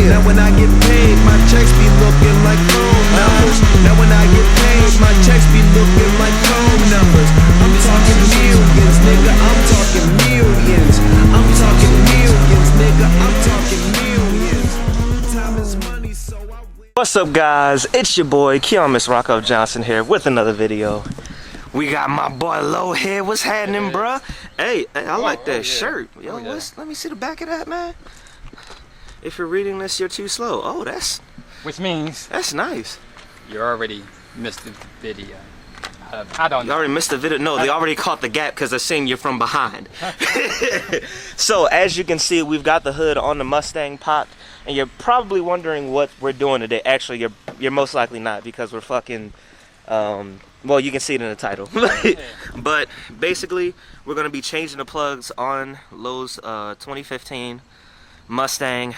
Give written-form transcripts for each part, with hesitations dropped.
Now when I get paid, my checks be looking like phone numbers. Now when I get paid, my checks be looking like phone numbers. I'm talking millions, nigga, I'm talking millions. I'm talking millions, nigga, I'm talking millions. Time is money, so I win. What's up, guys? It's your boy Keon Miss Rocco Johnson here with another video. We got my boy Low here. What's happening, bruh? Hey, I like that shirt. Yo, let me see the back of that, man. If you're reading this, you're too slow. Oh, which means that's nice. You already missed the video. I don't know. You already missed the video? No, they already caught the gap because they're seeing you from behind. So, as you can see, we've got the hood on the Mustang popped, and you're probably wondering what we're doing today. Actually, you're most likely not, because we're fucking, well, you can see it in the title. But basically, we're going to be changing the plugs on Low's 2015 Mustang.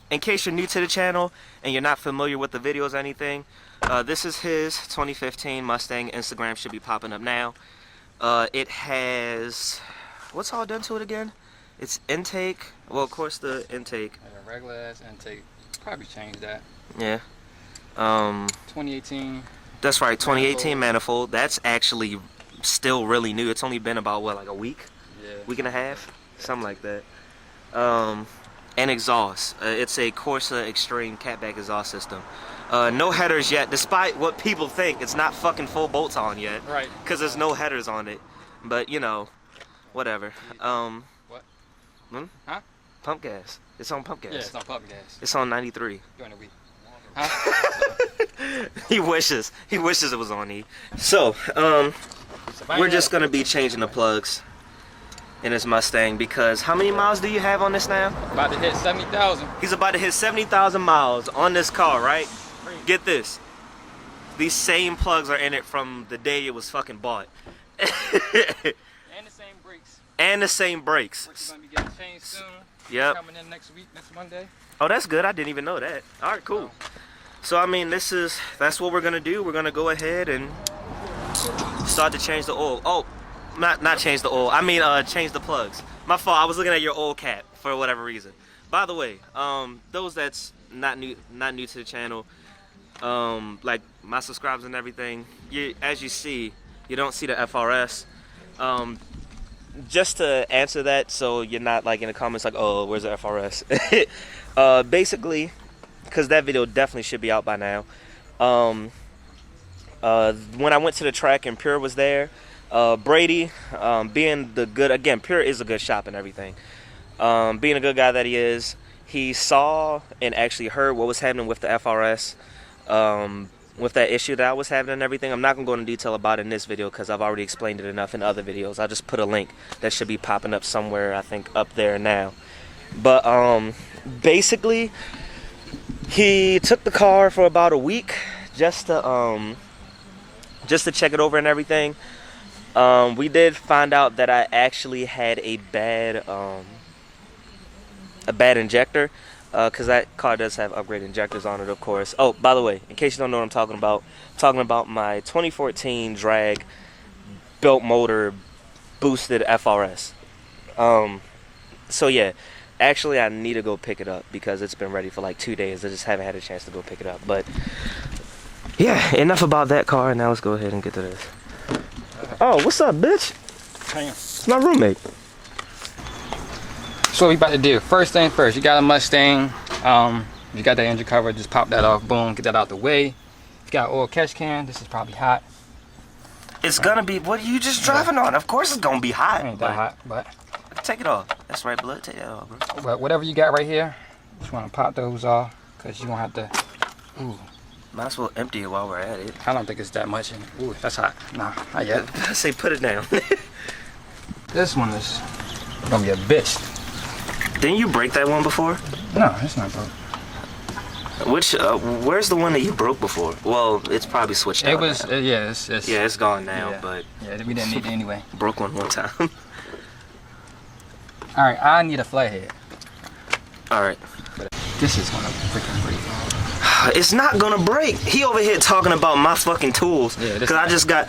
In case you're new to the channel and you're not familiar with the videos or anything, this is his 2015 Mustang. Instagram should be popping up now. It has, what's all done to it again? It's intake. Well, of course, the intake. Like a regular ass intake. Probably change that. Yeah. 2018. That's right, 2018 manifold. That's actually still really new. It's only been about, what, like a week? Yeah. Week and a half? Something like that. And exhaust. It's a Corsa Extreme catback exhaust system. No headers yet, despite what people think. It's not fucking full bolts on yet. Right. Because there's no headers on it. But, you know, whatever. What? Huh? Pump gas. It's on pump gas. Yeah, it's on pump gas. It's on 93. During the week. Huh? He wishes it was on E. So, we're just gonna be changing the plugs in his Mustang because how many miles do you have on this now? About to hit 70,000. He's about to hit 70,000 miles on this car, right? Get this. These same plugs are in it from the day it was fucking bought. And the same brakes. And the same brakes. Which is gonna be getting changed soon. Yep. Coming in next week, next Monday. Oh, that's good. I didn't even know that. All right, cool. So, I mean, that's what we're gonna do. We're gonna go ahead and start to change the oil. Oh, not change the oil. I mean, change the plugs. My fault. I was looking at your oil cap for whatever reason. By the way, those that's not new to the channel, like my subscribers and everything, as you see, you don't see the FRS. Just to answer that, so you're not like in the comments like, oh, where's the FRS? Basically, because that video definitely should be out by now. When I went to the track and Pure was there, Brady, being the good, again, Pure is a good shop and everything. Being a good guy that he is, he saw and actually heard what was happening with the FRS, with that issue that I was having and everything. I'm not going to go into detail about it in this video because I've already explained it enough in other videos. I'll just put a link that should be popping up somewhere, I think, up there now. But, basically, he took the car for about a week just to check it over and everything. We did find out that I actually had a bad injector, because that car does have upgraded injectors on it, of course. Oh, by the way, in case you don't know what I'm talking about my 2014 drag built motor boosted FRS. So yeah, actually I need to go pick it up because it's been ready for like 2 days. I just haven't had a chance to go pick it up. But yeah, enough about that car. Now let's go ahead and get to this. Oh, what's up, bitch? It's my roommate. So what we about to do, first thing first, you got a Mustang, you got that engine cover, just pop that off, boom, get that out the way. You got oil catch can, this is probably hot. It's gonna be, what are you just driving on? Of course it's gonna be hot. It ain't that hot, but. Take it off. That's right, blood, take that off, bro. But whatever you got right here, just wanna pop those off, cause you gonna have to, ooh. Might as well empty it while we're at it. I don't think it's that much in it. Ooh, that's hot. Nah, not yet. I say put it down. This one is gonna be a bitch. Didn't you break that one before? No, it's not broke. Which, where's the one that you broke before? Well, it's probably switched out. It was, yeah, it's gone now, yeah. but... Yeah, we didn't need it anyway. Broke one time. Alright, I need a flathead. Alright. This is gonna freaking break. It's not gonna break. He over here talking about my fucking tools. Yeah, because I just got...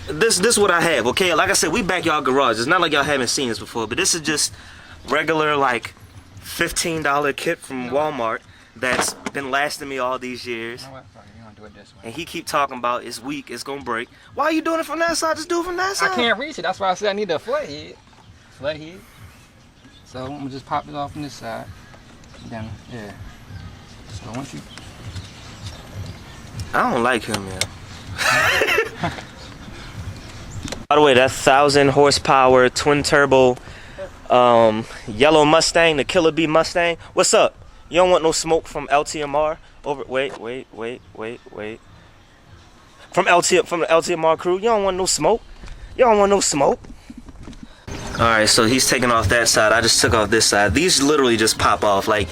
This is what I have, okay? Like I said, we backyard garage. It's not like y'all haven't seen this before, but this is just regular, like, $15 kit from Walmart that's been lasting me all these years. You know what? Fuck it, you wanna do it this way. And he keep talking about it's weak, it's gonna break. Why are you doing it from that side? Just do it from that side. I can't reach it. That's why I said I need a flathead. Flathead. So I'm gonna just pop it off on this side. Then yeah. So once you. I don't like him, man. By the way, that 1,000 horsepower twin turbo yellow Mustang, the Killer Bee Mustang. What's up? You don't want no smoke from LTMR? Wait. From the LTMR crew, you don't want no smoke? You don't want no smoke? Alright, so he's taking off that side. I just took off this side. These literally just pop off. Like,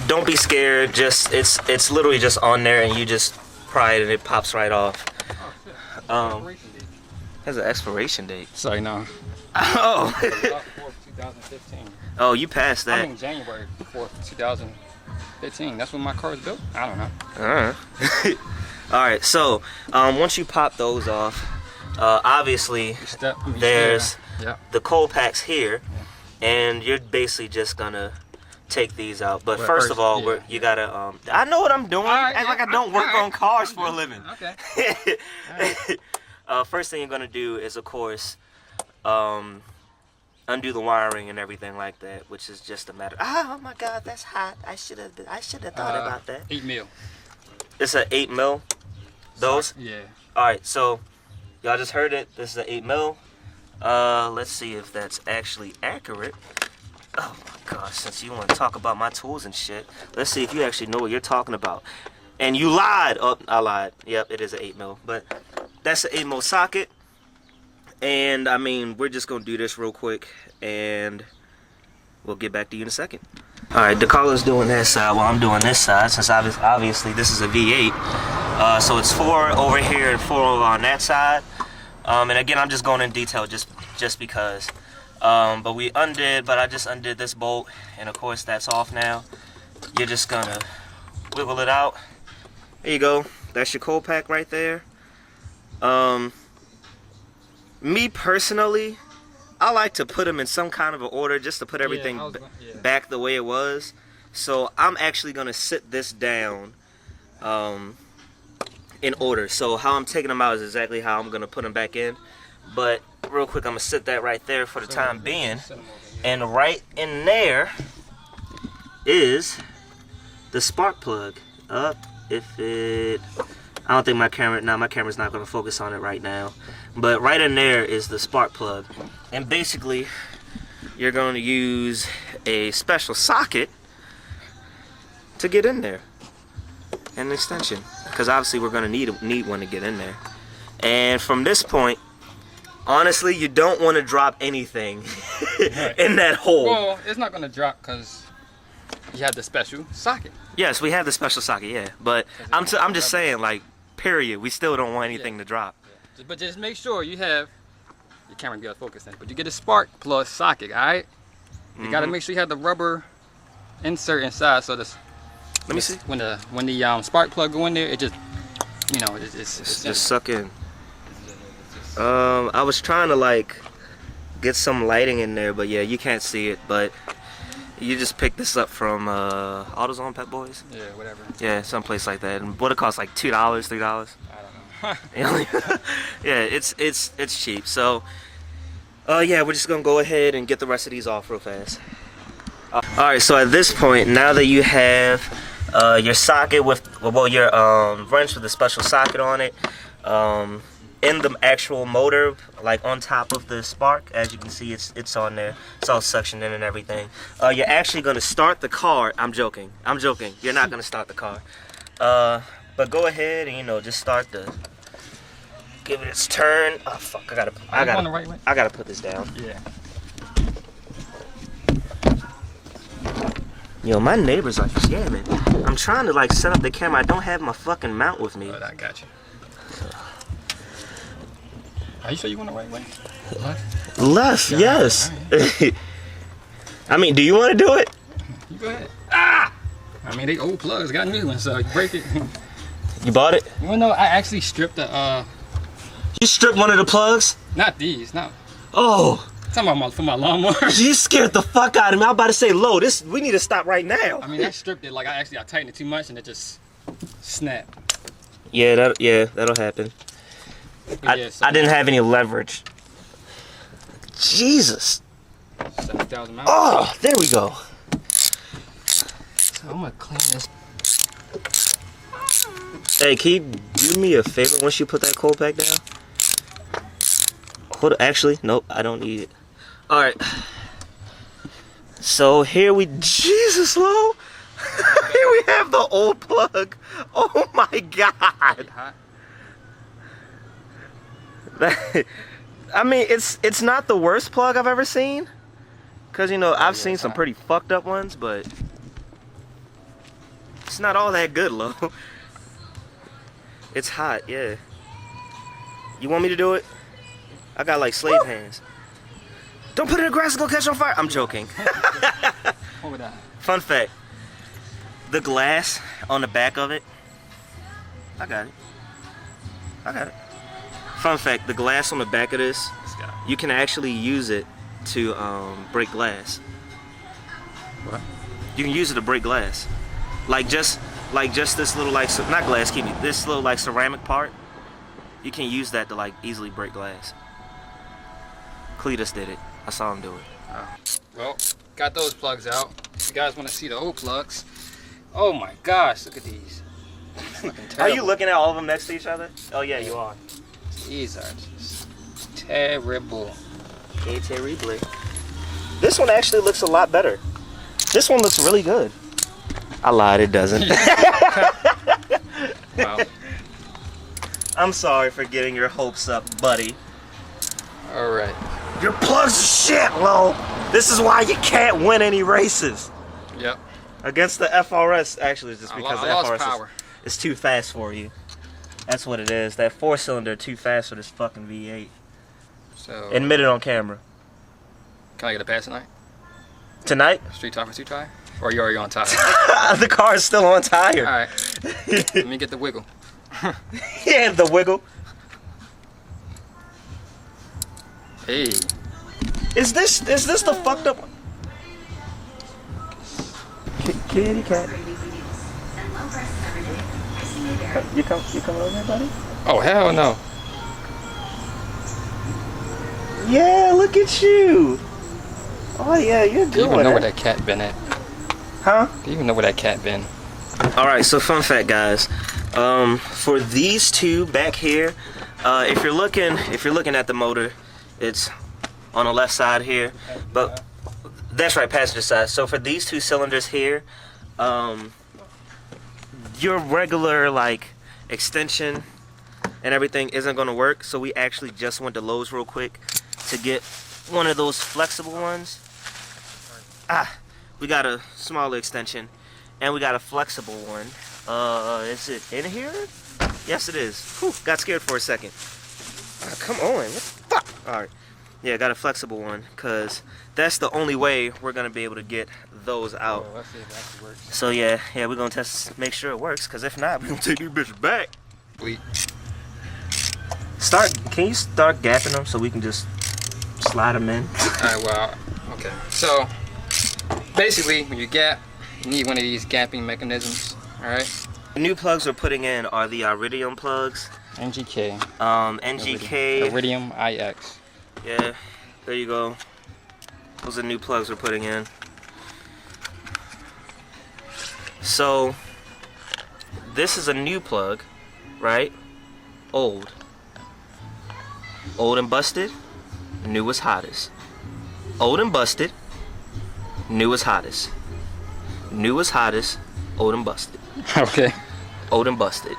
don't be scared. Just it's literally just on there and you just pry it and it pops right off. Has an expiration date. Sorry, no. Oh. 2015. Oh, you passed that. I mean January 4th, 2015. That's when my car was built. I don't know. All right. So once you pop those off, obviously there's the cold packs here, and you're basically just gonna take these out. But first of all, you gotta. I know what I'm doing. Act like I don't work on cars for a living. Okay. First thing you're gonna do is, of course, undo the wiring and everything like that, which is just a matter. Oh my God, that's hot. I should have thought about that. 8 mil. It's an 8 mil. Those. Yeah. All right, so y'all just heard it. This is an 8 mil. Let's see if that's actually accurate. Oh my gosh, since you want to talk about my tools and shit, let's see if you actually know what you're talking about. And you lied. Oh, I lied. Yep, it is an 8 mil, but that's an 8 mil socket. And I mean, we're just gonna do this real quick, and we'll get back to you in a second. All right, DeCarlo's doing that side while I'm doing this side, since obviously this is a V8. So it's 4 over here and 4 over on that side. And again, I'm just going in detail just because. But I just undid this bolt, and of course that's off now. You're just gonna wiggle it out. There you go. That's your cold pack right there. Me personally, I like to put them in some kind of an order just to put everything back the way it was. So I'm actually gonna sit this down in order. So how I'm taking them out is exactly how I'm gonna put them back in. But real quick, I'm gonna sit that right there for the time being. And right in there is the spark plug. I don't think my camera's not gonna focus on it right now. But right in there is the spark plug. And basically, you're going to use a special socket to get in there. And an extension. Because obviously we're going to need one to get in there. And from this point, honestly, you don't want to drop anything in that hole. Well, it's not going to drop because you have the special socket. Yes, we have the special socket, yeah. But I'm just saying, like, period, we still don't want anything to drop. But just make sure you have your camera get focused in. But you get a spark plug socket, all right? You got to make sure you have the rubber insert inside, so this. Let me see. When the spark plug go in there, it just, you know, it's just suck in. I was trying to like get some lighting in there, but yeah, you can't see it. But you just picked this up from AutoZone, Pet Boys. Yeah, whatever. Yeah, someplace like that. And what it costs, like $2, $3. I don't know. Yeah, it's cheap. So, yeah, we're just gonna go ahead and get the rest of these off real fast. All right. So at this point, now that you have your socket with your wrench with a special socket on it, in the actual motor, like on top of the spark, as you can see, it's on there. It's all suctioned in and everything. You're actually gonna start the car. I'm joking. You're not gonna start the car. But go ahead and just start give it its turn. Oh fuck! I gotta put this down. Yeah. Yo, my neighbors are jamming. I'm trying to like set up the camera. I don't have my fucking mount with me. Oh, I got you. Are you sure you want to right way? Left, yes. Right. I mean, do you want to do it? You go ahead. Ah! I mean, they old plugs got new ones, so you break it. You bought it? You wanna know? I actually stripped the. You stripped one of the plugs? Not these, no. Oh. Talking about for my lawnmower. You scared the fuck out of me. I'm about to say, low. We need to stop right now. I mean, I stripped it. Like I tightened it too much and it just snapped. Yeah, that'll happen. Yeah, I didn't have any leverage. Jesus. 7,000 miles. Oh, there we go. So I'm gonna clean this. Hey, can you do me a favor once you put that coal pack down? Hold on, actually, nope, I don't need it. All right. So here Jesus, low. Here we have the old plug. Oh my God. Hot. I mean, it's not the worst plug I've ever seen, cause you know I've seen some pretty fucked up ones, but it's not all that good, low. It's hot, yeah. You want me to do it? I got like slave hands. Don't put it in the grass, it's gonna catch on fire. I'm joking. Hold on. Fun fact: the glass on the back of it. I got it. Fun fact: the glass on the back of this, you can actually use it to break glass. What? You can use it to break glass. Like just this little not glass, excuse me, this little like ceramic part. You can use that to like easily break glass. Cletus did it. I saw him do it. Oh. Well, got those plugs out. If you guys want to see the old plugs, oh my gosh, look at these. Are you looking at all of them next to each other? Oh yeah, you are. These are just terrible. Okay, terrible. This one actually looks a lot better. This one looks really good. I lied, it doesn't. Wow. I'm sorry for getting your hopes up, buddy. All right. Your plugs are shit, Lo. This is why you can't win any races. Yep. Against the FRS, actually, it's just because the lost FRS power. is too fast for you. That's what it is. That 4-cylinder too fast for this fucking V8. So. Admit it on camera. Can I get a pass tonight? Tonight? Street tire for two tire? Or you already on tire? The car is still on tire. All right. Let me get the wiggle. Yeah, the wiggle. Hey. Is this the fucked up one? Kitty cat. You come over here, buddy? Oh hell no. Yeah, look at you. Oh yeah, you're Do you doing even know it. where that cat been at? Huh? Do you even know where that cat been? All right, so fun fact, guys. For these two back here, if you're looking at the motor, it's on the left side here. But that's right, passenger side. So for these two cylinders here, your regular like extension and everything isn't gonna work. So we actually just went to Lowe's real quick to get one of those flexible ones. We got a smaller extension and we got a flexible one. Is it in here? Yes, it is. Whew, got scared for a second. Come on, what the fuck? All right, yeah, got a flexible one because that's the only way we're gonna be able to get those out. Oh, let's see if that actually works. So yeah, we're gonna test, make sure it works. Cause if not, we're gonna take these bitches back. Bleep. Can you start gapping them so we can just slide them in? Alright, well, okay. So, basically, when you gap, you need one of these gapping mechanisms, alright? The new plugs we're putting in are the Iridium plugs. NGK. NGK. Iridium IX. Yeah, there you go. Those are new plugs we're putting in. So, this is a new plug, right? Old. Old and busted, new as hottest. Old and busted, new as hottest. New as hottest, old and busted. Okay. Old and busted.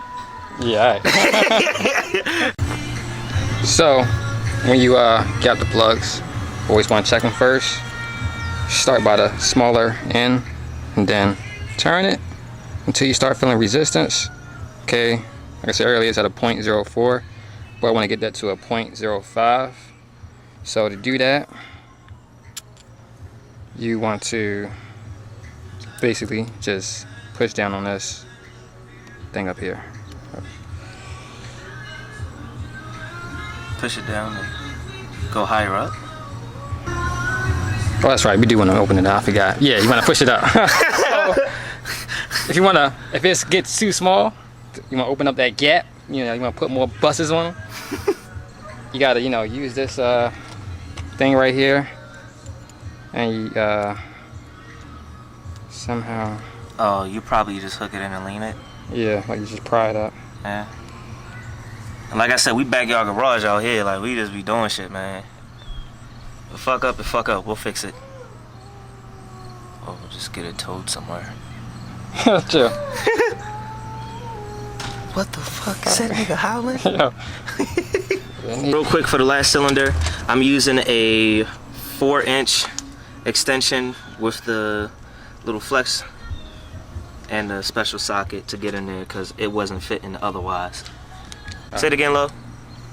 Yeah, alright. So, when you gap the plugs, always want to check them first. Start by the smaller end and then turn it until you start feeling resistance. Okay, like I said earlier, it's at a 0.04, but I want to get that to a 0.05. So to do that, you want to basically just push down on this thing up here. Push it down and go higher up. Oh, that's right. We do want to open it up. I forgot. Yeah, you want to push it up. So, if it gets too small, you want to open up that gap. You know, you want to put more buses on them. You got to, use this thing right here, and you somehow. Oh, you probably just hook it in and lean it. Yeah, like you just pry it up. Yeah. And like I said, we backyard garage out here. Like, we just be doing shit, man. If fuck up, we'll fix it. Or we'll just get it towed somewhere. Chill. What the fuck is that nigga howling? Yo. Real quick for the last cylinder, I'm using a 4-inch extension with the little flex and the special socket to get in there because it wasn't fitting otherwise. Say it again, Lo.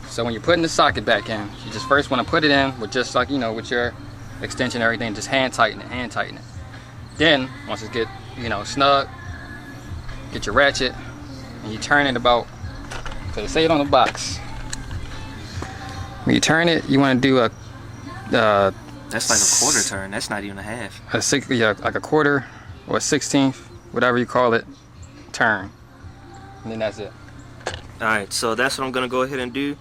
So when you're putting the socket back in, you just first want to put it in with just like, with your extension and everything, just hand tighten it. Then, once it get, snug, get your ratchet, and you turn it about, so they say it on the box. When you turn it, you want to do a... That's like a quarter turn. That's not even a half. Like a quarter or a 16th, whatever you call it, turn. And then that's it. Alright, so that's what I'm gonna go ahead and do.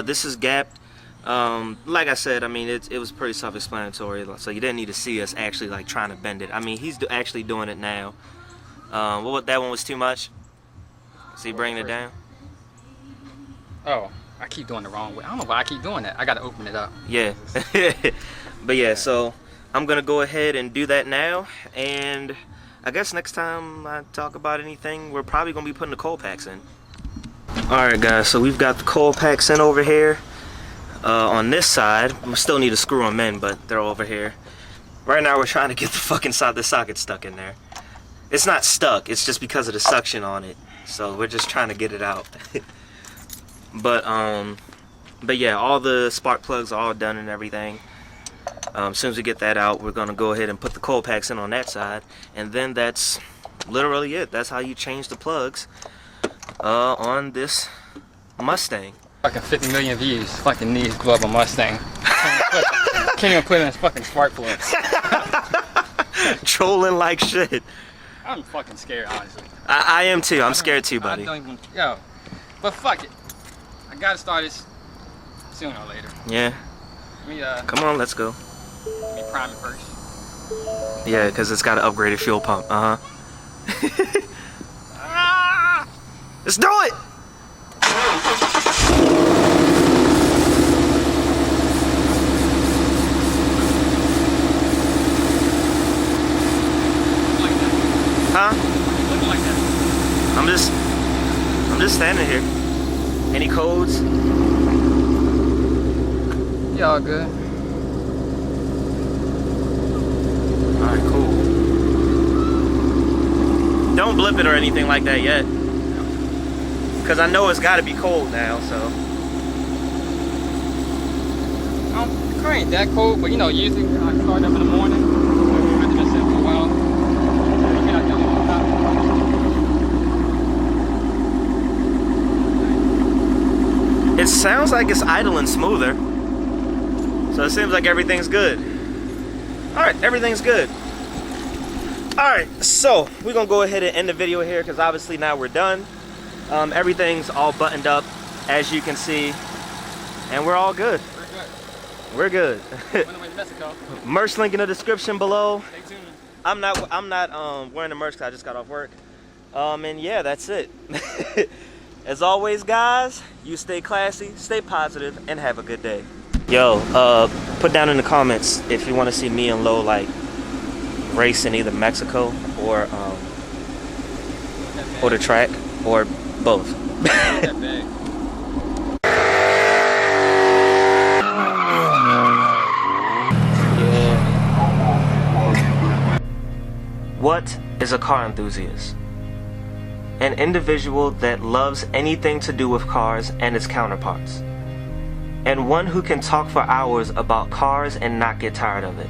This is gapped. Like I said, I mean, it was pretty self-explanatory, so you didn't need to see us actually like trying to bend it. I mean, he's actually doing it now. That one was too much. See, bringing it down. Oh, I keep doing the wrong way. I don't know why I keep doing that. I gotta open it up. Yeah. But yeah, so I'm gonna go ahead and do that now, and I guess next time I talk about anything, we're probably gonna be putting the coil packs in. Alright guys, so we've got the coil packs in over here. On this side, we still need to screw them in, but they're over here. Right now we're trying to get the fucking the socket stuck in there. It's not stuck, it's just because of the suction on it. So we're just trying to get it out. But yeah, all the spark plugs are all done and everything. As soon as we get that out, we're gonna go ahead and put the coil packs in on that side, and then that's literally it. That's how you change the plugs on this Mustang. Fucking 50 million views. Fucking knees glove a Mustang. Can't even put in his fucking spark plugs. Trolling like shit. I'm fucking scared, honestly. I am too. I'm scared too, buddy. But fuck it. I gotta start this sooner or later. Yeah. Come on, let's go. Let me prime it first. Yeah, because it's got an upgraded fuel pump. Let's do it! Huh? Looking like that. I'm just standing here. Any codes? Y'all good. Alright, cool. Don't blip it or anything like that yet. Because I know it's got to be cold now, so. The car ain't that cold, but usually I start up in the morning. I've been sitting for a while. It sounds like it's idling smoother. So it seems like everything's good. Alright, everything's good. Alright, so we're going to go ahead and end the video here because obviously now we're done. Everything's all buttoned up, as you can see. And we're all good. We're good. Merch link in the description below. Stay tuned. I'm not wearing the merch because I just got off work. And yeah, that's it. As always, guys, you stay classy, stay positive, and have a good day. Yo, put down in the comments if you want to see me and Lo like race in either Mexico or the track or both. What is a car enthusiast? An individual that loves anything to do with cars and its counterparts, and one who can talk for hours about cars and not get tired of it.